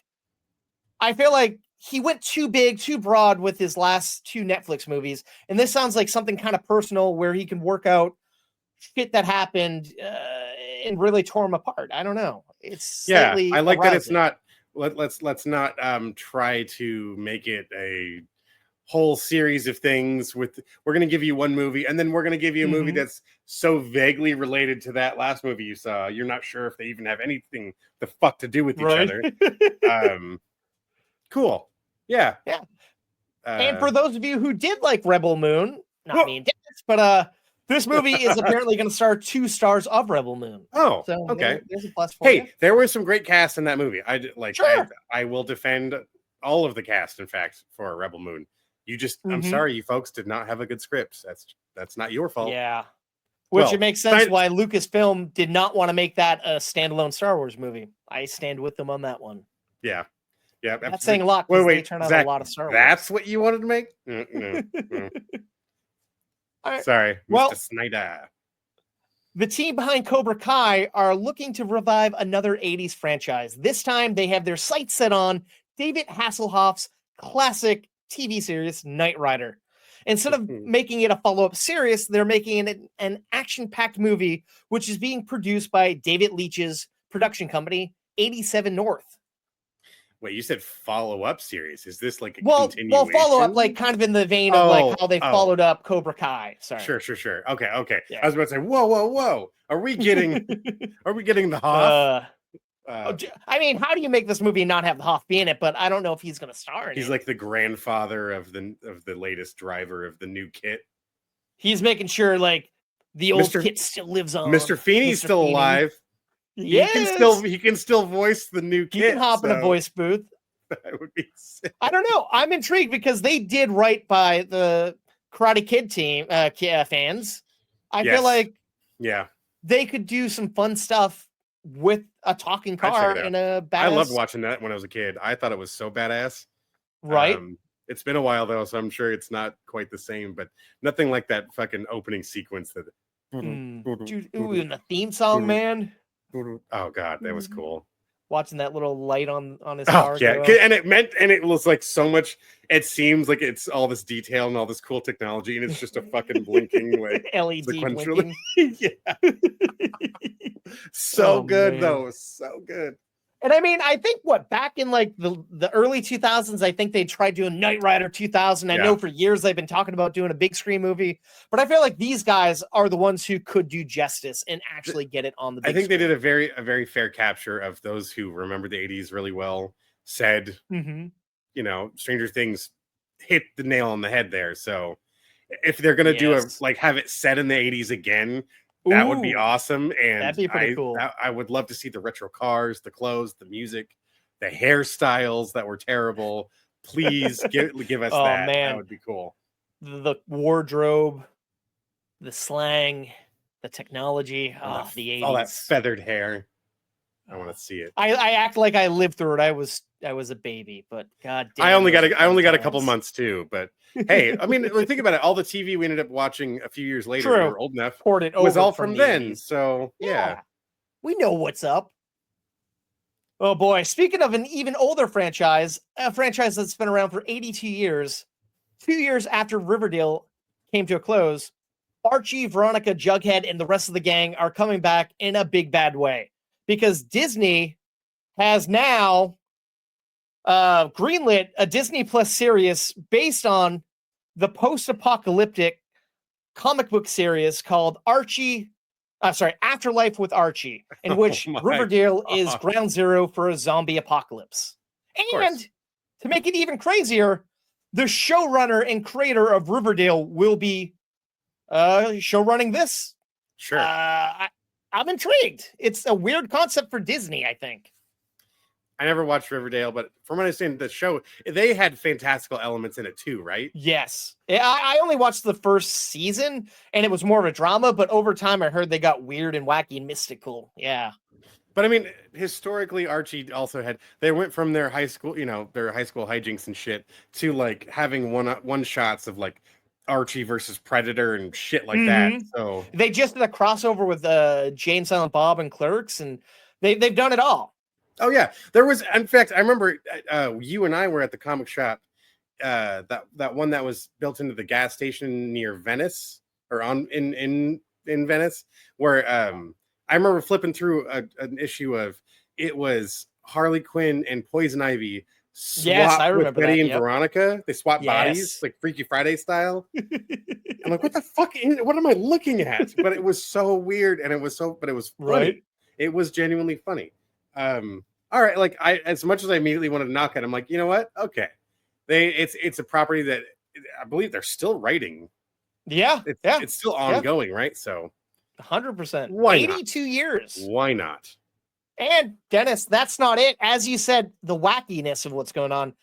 I feel like he went too big, too broad with his last two Netflix movies, and this sounds like something kind of personal where he can work out shit that happened and really tore him apart. I don't know. It's Yeah, slightly I like that it's arousing. not let's not try to make it a whole series of things with we're going to give you one movie and then we're going to give you a movie Mhm. that's so vaguely related to that last movie you saw you're not sure if they even have anything the fuck to do with each Right. other. Cool. Yeah. Yeah. And Uh, for those of you who did like Rebel Moon, not Well- me and Dennis, but this movie is apparently going to star 2 stars of Rebel Moon. oh, So okay. there's a plus for Hey, you. there was some great cast in that movie. Sure. I will defend all of the cast, in fact, for Rebel Moon. You just, I'm Mhm. sorry, you folks did not have a good script. That's not your fault. Yeah. Which Well, it makes sense Snyder- why Lucasfilm did not want to make that a standalone Star Wars movie. I stand with them on that one. Yeah. That's saying a lot because they turn out Zach, a lot of Star Wars. That's what you wanted to make? No. All right. Sorry, Well- Mr. Snyder. The team behind Cobra Kai are looking to revive another 80s franchise. This time they have their sights set on David Hasselhoff's classic TV series, Knight Rider. Instead of Mhm. making it a follow-up series, they're making it an action-packed movie, which is being produced by David Leitch's production company, 87 North. Wait, you said follow-up series. Is this like a Well, continuation? follow up, like kind of in the vein of like how they Oh. followed up Cobra Kai. Sorry. Sure. Okay. Yeah. I was about to say, whoa. Are we getting the Hoff? I mean, how do you make this movie not have the Hoff be in it? But I don't know if he's going to star in He's it. like the grandfather of the latest driver of the new kit. He's making sure like the old Mr. kit still lives on. Mr. Feeney's Mr. still Feeney. alive. Yes. He can still voice the new He kit. can hop in a so voice booth. That would be sick. I don't know. I'm intrigued because they did right by the Karate Kid team fans. I Yes. feel like Yeah. they could do some fun stuff with a talking check car it out. and a badass. I loved watching that when I was a kid. I thought it was so badass. Right. It's been a while though, so I'm sure it's not quite the same, but nothing like that fucking opening sequence that Dude, ooh, and the theme song, man. Oh god, that was cool. Watching that little light on his Oh car. yeah, go and it was like so much. It seems like it's all this detail and all this cool technology, and it's just a fucking blinking like LED sequentially. blinking. Yeah, so Oh, good man. though, so good. And I mean, I think back in like the early 2000s, I think they tried doing Knight Rider 2000. I Yeah. know for years they've been talking about doing a big screen movie, but I feel like these guys are the ones who could do justice and actually get it on the big I think they screen. did a very fair capture of those who remember the 80s really well. Said, Mhm. you know, Stranger Things hit the nail on the head there. So if they're gonna do Yes. have it set in the 80s again, that would be Ooh, awesome. And that'd be pretty cool. I would love to see the retro cars, the clothes, the music, the hairstyles that were terrible. Please give us Oh, that. man. That would be cool. The wardrobe, the slang, the technology. Oh, the 80s. All that feathered hair. I want to see it. I act like I lived through it. I was a baby, but god damn. I only those got were a couple times. months too, but hey, I mean, think about it. All the TV we ended up watching a few years later, we True. were old enough, Poured it was over all from the then. 80s. So yeah. We know what's up. Oh boy, speaking of an even older franchise, a franchise that's been around for 82 years, 2 years after Riverdale came to a close, Archie, Veronica, Jughead, and the rest of the gang are coming back in a big bad way because Disney has now greenlit a Disney Plus series based on the post-apocalyptic comic book series called Afterlife with Archie, in which Oh my Riverdale is gosh. ground zero for a zombie apocalypse. course. And to make it even crazier, the showrunner and creator of Riverdale will be showrunning this. Sure. I'm intrigued. It's a weird concept for Disney, I think. I never watched Riverdale, but from what I understand, the show they had fantastical elements in it too, right? Yes. I only watched the first season and it was more of a drama, but over time I heard they got weird and wacky and mystical. Yeah. But I mean, historically, Archie also they went from their high school, their high school hijinks and shit to like having one shots of like Archie versus Predator and shit like that. So They just did a crossover with Jane Silent Bob and Clerks, and they've done it all. oh yeah, there was. In fact, I remember you and I were at the comic shop. That one that was built into the gas station near Venice or in Venice, where I remember flipping through an issue of it was Harley Quinn and Poison Ivy. Yes, I with remember Betty that, and yep. Veronica. They swap bodies Yes. like Freaky Friday style. I'm like, what the fuck? What am I looking at? But it was so weird, and it was funny. Right. It was genuinely funny. All right, like as much as I immediately wanted to knock it, I'm like, you know what? Okay, it's a property that I believe they're still writing. Yeah. It's still ongoing, right? So 100%. Why not? 82 years. why not? And Dennis, that's not it. As you said, the wackiness of what's going on.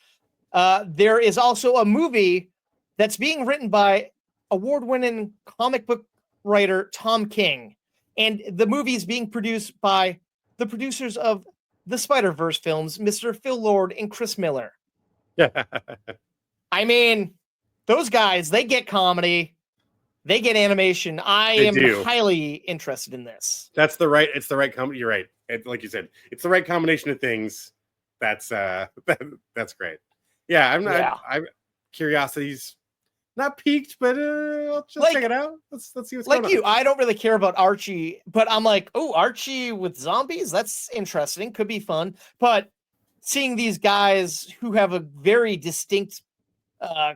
There is also a movie that's being written by award-winning comic book writer Tom King. And the movie is being produced by the producers of the Spider-Verse films, Mr. Phil Lord and Chris Miller. Yeah. I mean, those guys, they get comedy, they get animation. I They am do. highly interested in this. It's the right company. You're right. Like you said, it's the right combination of things. That's that's great. Yeah, I'm curiosity's not peaked, but let's just check it out. Let's see what's Like going you, on. I don't really care about Archie, but I'm like, oh, Archie with zombies? That's interesting. Could be fun. But seeing these guys who have a very distinct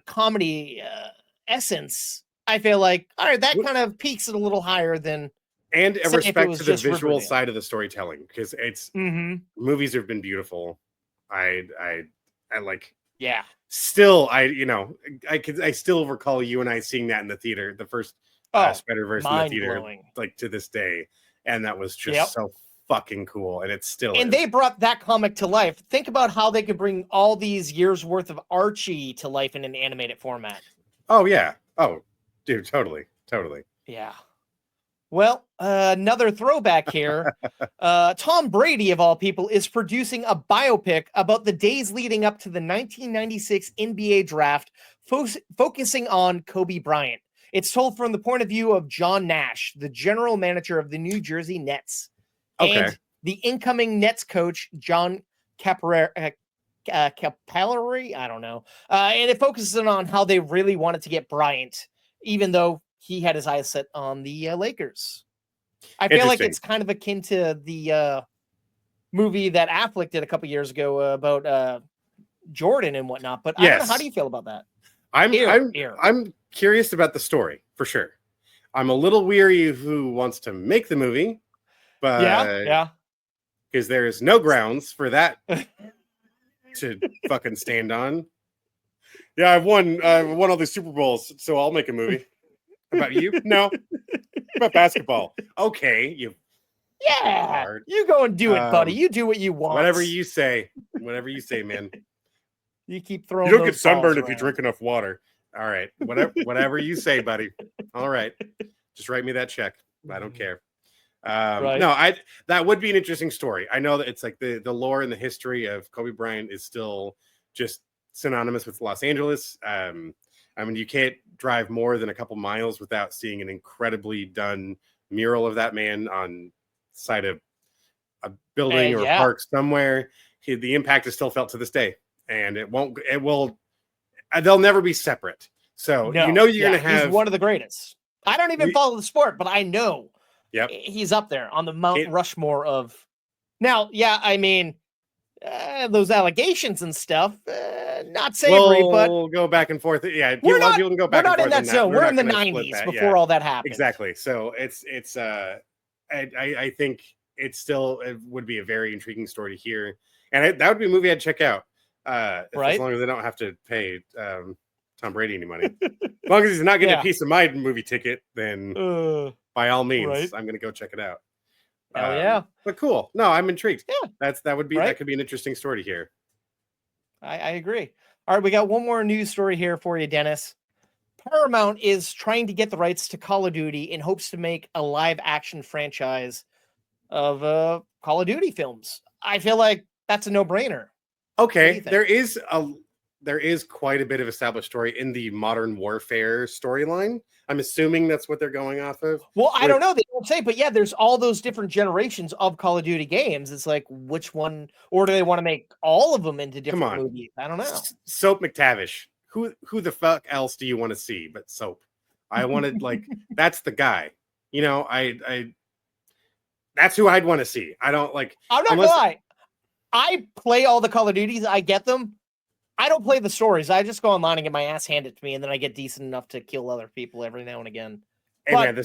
comedy essence, I feel like, all right, that kind of peaks it a little higher than and a say if it respect was to the just visual Riverdale. side of the storytelling, because it's movies have been beautiful. I like Yeah. still I still recall you and I seeing that in the theater, the first Spider-Verse in the theater, mind-blowing. like to this day, and that was just Yep. so fucking cool, and it still And is. they brought that comic to life. Think about how they could bring all these years worth of Archie to life in an animated format. Oh yeah. Oh, dude, totally. Yeah. Well, another throwback here. Tom Brady, of all people, is producing a biopic about the days leading up to the 1996 NBA draft, focusing on Kobe Bryant. It's told from the point of view of John Nash, the general manager of the New Jersey Nets, and the incoming Nets coach, John Capilari. I don't know. And it focuses on how they really wanted to get Bryant, even though he had his eyes set on the Lakers. I feel like it's kind of akin to the movie that Affleck did a couple years ago about Jordan and whatnot. But I don't know, how do you feel about that? I'm curious about the story for sure. I'm a little weary of who wants to make the movie, but yeah, because there is no grounds for that to fucking stand on. Yeah, I've won all these Super Bowls, so I'll make a movie. About you? No. About basketball. Okay, you go and do it, buddy. You do what you want. Whatever you say, man. You keep throwing. You don't get sunburned if you drink enough water. All right, whatever you say, buddy. All right, just write me that check. I don't care. No, that would be an interesting story. I know that it's like the lore and the history of Kobe Bryant is still just synonymous with Los Angeles. I mean, you can't drive more than a couple miles without seeing an incredibly done mural of that man on side of a building or park somewhere. The impact is still felt to this day, and they'll never be separate. So you're going to have. He's one of the greatest. I don't even follow the sport, but I know he's up there on the Mount Rushmore of. Now, I mean, those allegations and stuff, not savory, but we'll go back and forth. Yeah, a lot of people can go back and forth. We're not in that zone. We're in the 90s before all that happened. Exactly. So it's I think it would be a very intriguing story to hear, and that would be a movie I'd check out. As long as they don't have to pay Tom Brady any money. As long as he's not getting a piece of my movie ticket, then by all means, I'm going to go check it out. Hell but cool. No, I'm intrigued. Yeah, that could be an interesting story to hear. I agree. All right, we got one more news story here for you, Dennis. Paramount is trying to get the rights to Call of Duty in hopes to make a live action franchise of Call of Duty films. I feel like that's a no-brainer. Okay, there is quite a bit of established story in the Modern Warfare storyline. I'm assuming that's what they're going off of. Well, I don't know. They don't say, but there's all those different generations of Call of Duty games. It's like, which one, or do they want to make all of them into different movies? I don't know. Soap McTavish. Who the fuck else do you want to see but Soap? I wanted that's the guy. I that's who I'd want to see. I don't like. I'm not gonna lie. I play all the Call of Duties. I get them. I don't play the stories. I just go online and get my ass handed to me, and then I get decent enough to kill other people every now and again. Hey, but, man,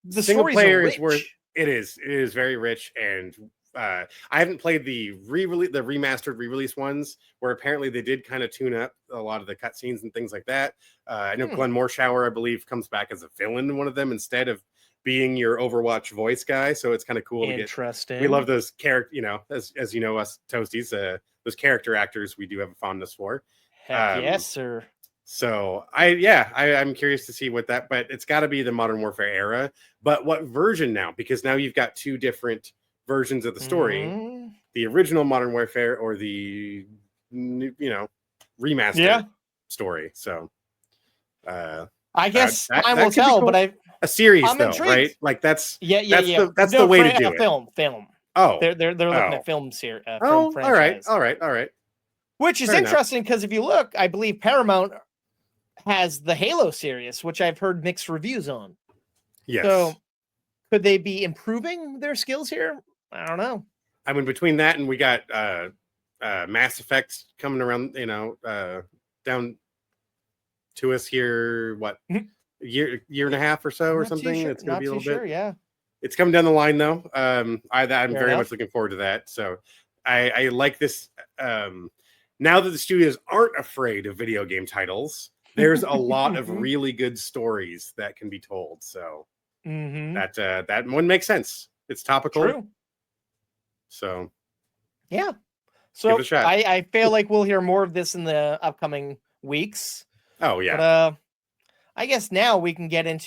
the single player is worth. It is very rich, and I haven't played the remastered re-release ones, where apparently they did kind of tune up a lot of the cutscenes and things like that. I know Glenn Morshower, I believe, comes back as a villain in one of them instead of being your Overwatch voice guy. So it's kind of cool. Interesting. We love those character, as you know, us Toasties, those character actors we do have a fondness for. Heck yes, sir. So I'm curious to see what that, but it's got to be the Modern Warfare era. But what version now? Because now you've got two different versions of the story: the original Modern Warfare or the remastered story. So I guess time will tell. Cool. But a series, though, right? Like that's the way to do it. Film. Oh, they're looking at films here. All right. Which is interesting because if you look, I believe Paramount has the Halo series, which I've heard mixed reviews on. Yes. So could they be improving their skills here? I don't know. I mean, between that and we got Mass Effect coming around, down to us here. What Mhm. year and a half or so, or Not too something? sure. It's going to Not be a too little sure. bit. Yeah. It's coming down the line though. I'm Fair very enough. much looking forward to that. So I like this. Now that the studios aren't afraid of video game titles, there's a lot of really good stories that can be told. So Mm-hmm. that one makes sense. It's topical. True. So Yeah. give So it a shot. I feel like we'll hear more of this in the upcoming weeks. Oh yeah. But I guess now we can get into